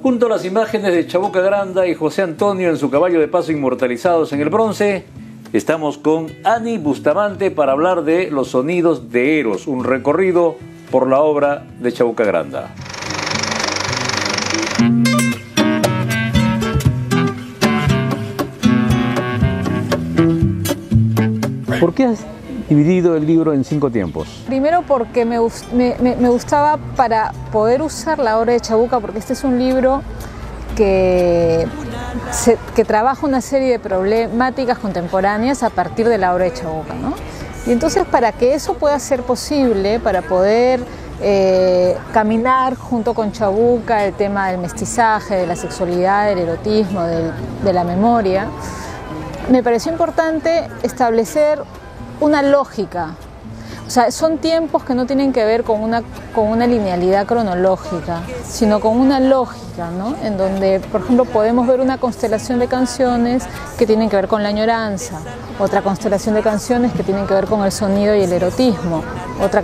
Junto a las imágenes de Chabuca Granda y José Antonio en su caballo de paso inmortalizados en el bronce, estamos con Ani Bustamante para hablar de Los sonidos de Eros, un recorrido por la obra de Chabuca Granda. ¿Por qué has dividido el libro en 5 tiempos? Primero porque me gustaba para poder usar la obra de Chabuca, porque este es un libro que trabaja una serie de problemáticas contemporáneas a partir de la obra de Chabuca, ¿no? Y entonces, para que eso pueda ser posible, para poder caminar junto con Chabuca el tema del mestizaje, de la sexualidad, del erotismo, de la memoria, me pareció importante establecer una lógica. O sea, son tiempos que no tienen que ver con una linealidad cronológica, sino con una lógica, ¿no? En donde, por ejemplo, podemos ver una constelación de canciones que tienen que ver con la añoranza, otra constelación de canciones que tienen que ver con el sonido y el erotismo, otra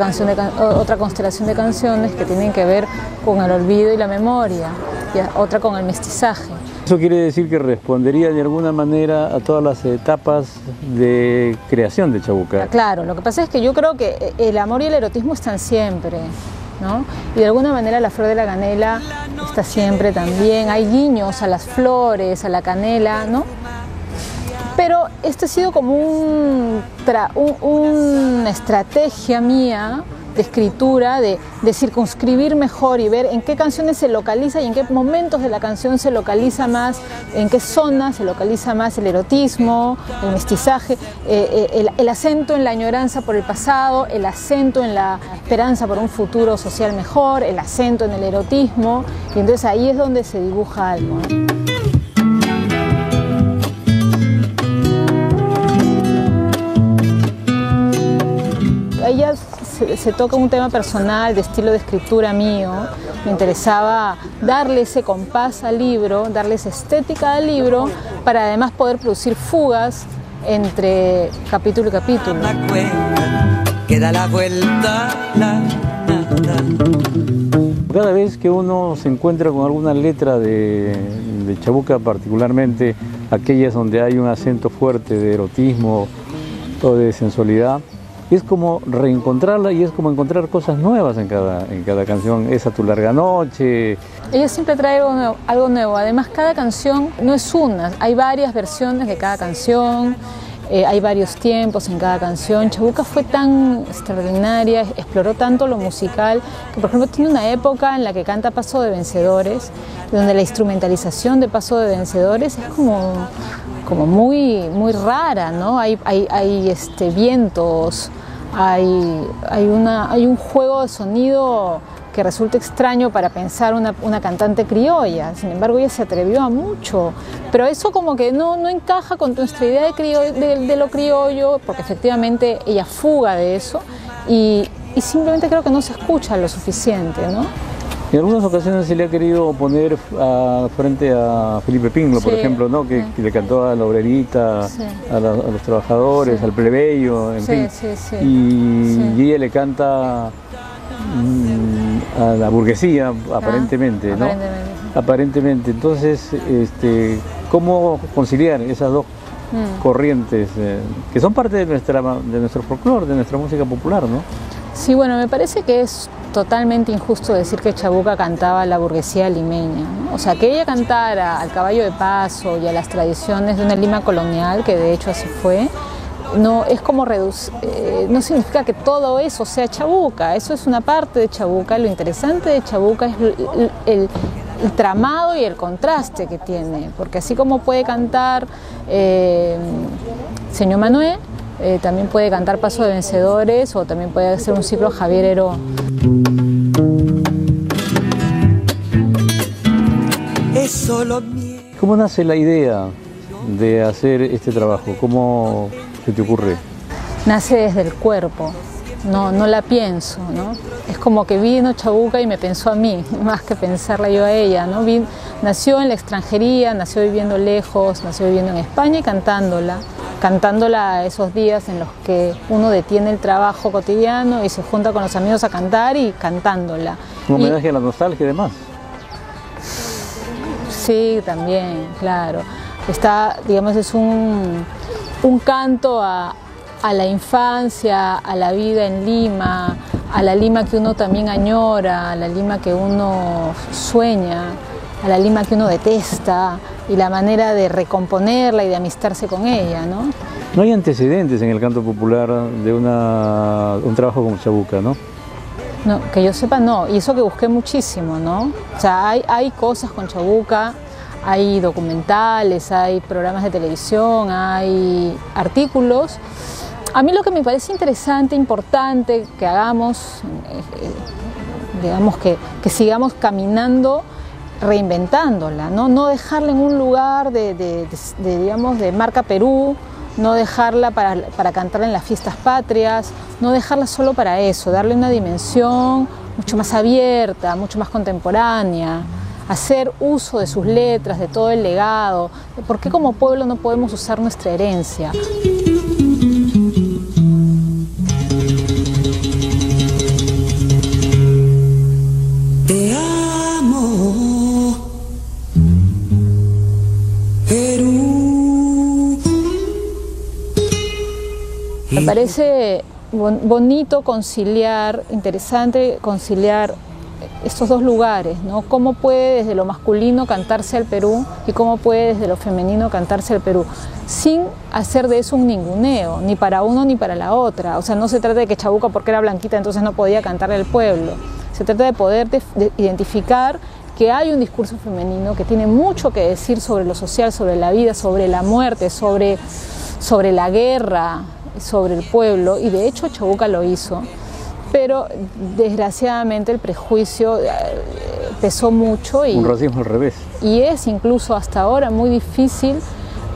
constelación de canciones que tienen que ver con el olvido y la memoria, y otra con el mestizaje. Eso quiere decir que respondería de alguna manera a todas las etapas de creación de Chabuca. Claro, lo que pasa es que yo creo que el amor y el erotismo están siempre, ¿no? Y de alguna manera la flor de la canela está siempre también. Hay guiños a las flores, a la canela, ¿no? Pero esto ha sido como una estrategia mía de escritura, de circunscribir mejor y ver en qué canciones se localiza y en qué momentos de la canción se localiza más, en qué zonas se localiza más el erotismo, el mestizaje, el acento en la añoranza por el pasado, el acento en la esperanza por un futuro social mejor, el acento en el erotismo, y entonces ahí es donde se dibuja algo, ¿no? Ella se toca un tema personal, de estilo de escritura mío. Me interesaba darle ese compás al libro, darle esa estética al libro, para además poder producir fugas entre capítulo y capítulo. Cada vez que uno se encuentra con alguna letra de Chabuca, particularmente aquellas donde hay un acento fuerte de erotismo o de sensualidad, es como reencontrarla y es como encontrar cosas nuevas en cada canción. Esa Tu larga noche. Ella siempre trae algo nuevo. Además, cada canción no es una, hay varias versiones de cada canción, hay varios tiempos en cada canción. Chabuca fue tan extraordinaria, exploró tanto lo musical, que por ejemplo tiene una época en la que canta Paso de Vencedores, donde la instrumentalización de Paso de Vencedores es como muy rara, ¿no? Hay vientos, hay un juego de sonido que resulta extraño para pensar una cantante criolla. Sin embargo, ella se atrevió a mucho, pero eso como que no encaja con nuestra idea de lo criollo, porque efectivamente ella fuga de eso y simplemente creo que no se escucha lo suficiente, ¿no? En algunas ocasiones se le ha querido poner frente a Felipe Pinlo, por ejemplo, ¿no? Que le cantó a la obrerita, a los trabajadores, al plebeyo, en fin. Y ella le canta a la burguesía, aparentemente, ¿no? Aparentemente. Entonces, ¿cómo conciliar esas dos corrientes que son parte de nuestro folclore, de nuestra música popular, ¿no? Sí, bueno, me parece que es totalmente injusto decir que Chabuca cantaba a la burguesía limeña, ¿no? O sea, que ella cantara al caballo de paso y a las tradiciones de una Lima colonial, que de hecho así fue, no es como no significa que todo eso sea Chabuca. Eso es una parte de Chabuca. Lo interesante de Chabuca es el tramado y el contraste que tiene, porque así como puede cantar Señor Manuel, también puede cantar Paso de Vencedores, o también puede hacer un ciclo Javier Heró. ¿Cómo nace la idea de hacer este trabajo? ¿Cómo se te ocurre? Nace desde el cuerpo, no la pienso, ¿no? Es como que vino Chabuca y me pensó a mí, más que pensarla yo a ella, ¿no? Nació en la extranjería, nació viviendo lejos, nació viviendo en España y cantándola. cantándola esos días en los que uno detiene el trabajo cotidiano y se junta con los amigos a cantar y cantándola. Un homenaje a la nostalgia y demás. Sí, también, claro. Está, digamos, es un canto a la infancia, a la vida en Lima, a la Lima que uno también añora, a la Lima que uno sueña, a la Lima que uno detesta y la manera de recomponerla y de amistarse con ella, ¿no? No hay antecedentes en el canto popular de un trabajo como Chabuca, ¿no? No, que yo sepa no, y eso que busqué muchísimo, ¿no? O sea, hay cosas con Chabuca, hay documentales, hay programas de televisión, hay artículos. A mí lo que me parece interesante, importante que hagamos, digamos que sigamos caminando, reinventándola, ¿no? No dejarla en un lugar digamos, de marca Perú, no dejarla para cantarla en las fiestas patrias, no dejarla solo para eso, darle una dimensión mucho más abierta, mucho más contemporánea, hacer uso de sus letras, de todo el legado. ¿Por qué como pueblo no podemos usar nuestra herencia? Te amo, Perú. Me parece bonito conciliar, interesante conciliar estos dos lugares, ¿no? Cómo puede desde lo masculino cantarse al Perú y cómo puede desde lo femenino cantarse al Perú, sin hacer de eso un ninguneo, ni para uno ni para la otra. O sea, no se trata de que Chabuca, porque era blanquita, entonces no podía cantarle al pueblo. Se trata de poder identificar que hay un discurso femenino que tiene mucho que decir sobre lo social, sobre la vida, sobre la muerte, sobre la guerra, sobre el pueblo, y de hecho Chabuca lo hizo. Pero desgraciadamente el prejuicio pesó mucho un racismo al revés. Y es incluso hasta ahora muy difícil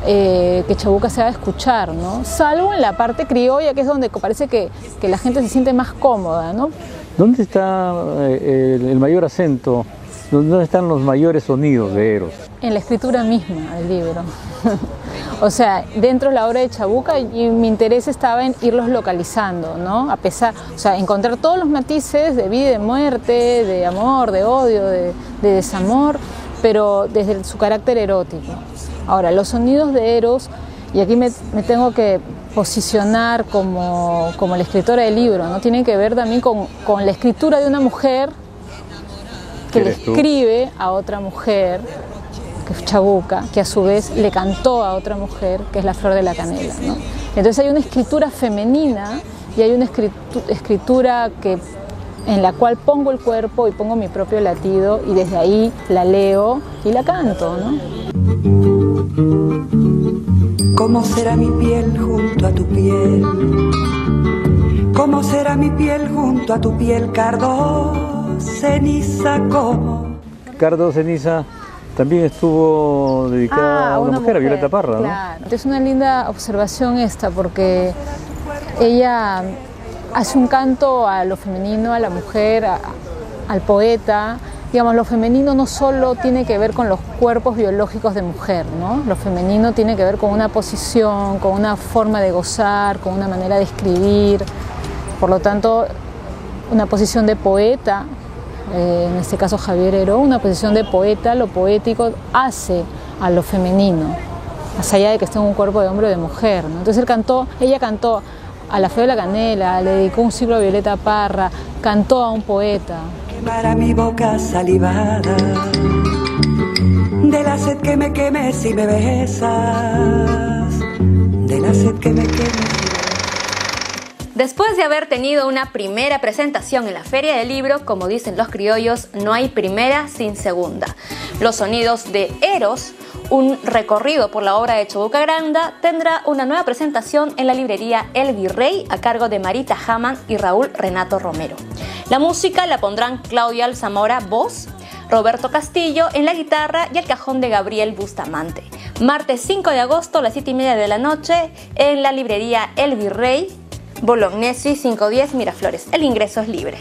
que Chabuca se haga escuchar, ¿no? Salvo en la parte criolla, que es donde parece que la gente se siente más cómoda, ¿no? ¿Dónde está el mayor acento? ¿Dónde están los mayores sonidos de Eros? En la escritura misma del libro. O sea, dentro de la obra de Chabuca, y mi interés estaba en irlos localizando, ¿no? A pesar, o sea, encontrar todos los matices de vida y de muerte, de amor, de odio, de desamor, pero desde su carácter erótico. Ahora, los sonidos de Eros, y aquí me tengo que posicionar como la escritora del libro, ¿no? Tienen que ver también con la escritura de una mujer que le escribe a otra mujer, que es Chabuca, que a su vez le cantó a otra mujer, que es la Flor de la Canela, ¿no? Entonces hay una escritura femenina y hay una escritura en la cual pongo el cuerpo y pongo mi propio latido, y desde ahí la leo y la canto, ¿no? ¿Cómo será mi piel junto a tu piel? ¿Cómo será mi piel junto a tu piel, Cardo Ceniza? ¿Cómo? Cardo Ceniza también estuvo dedicada a una mujer, a Violeta Parra, claro, ¿no? Es una linda observación esta, porque ella hace un canto a lo femenino, a la mujer, al poeta. Digamos, lo femenino no solo tiene que ver con los cuerpos biológicos de mujer, ¿no? Lo femenino tiene que ver con una posición, con una forma de gozar, con una manera de escribir. Por lo tanto, una posición de poeta, en este caso Javier Heró, una posición de poeta, lo poético hace a lo femenino, más allá de que esté en un cuerpo de hombre o de mujer, ¿no? Entonces ella cantó a la Flor de la Canela, le dedicó un siglo a Violeta Parra, cantó a un poeta. Para mi boca salivada, de la sed que me queme si me besas, de la sed que me queme. Después de haber tenido una primera presentación en la Feria del Libro, como dicen los criollos, no hay primera sin segunda. Los sonidos de Eros, un recorrido por la obra de Chabuca Granda, tendrá una nueva presentación en la librería El Virrey a cargo de Marita Hamann y Raúl Renato Romero. La música la pondrán Claudia Alzamora, voz, Roberto Castillo en la guitarra y el cajón de Gabriel Bustamante. Martes 5 de agosto a las 7:30 de la noche en la librería El Virrey, Bolognesi 510 Miraflores. El ingreso es libre.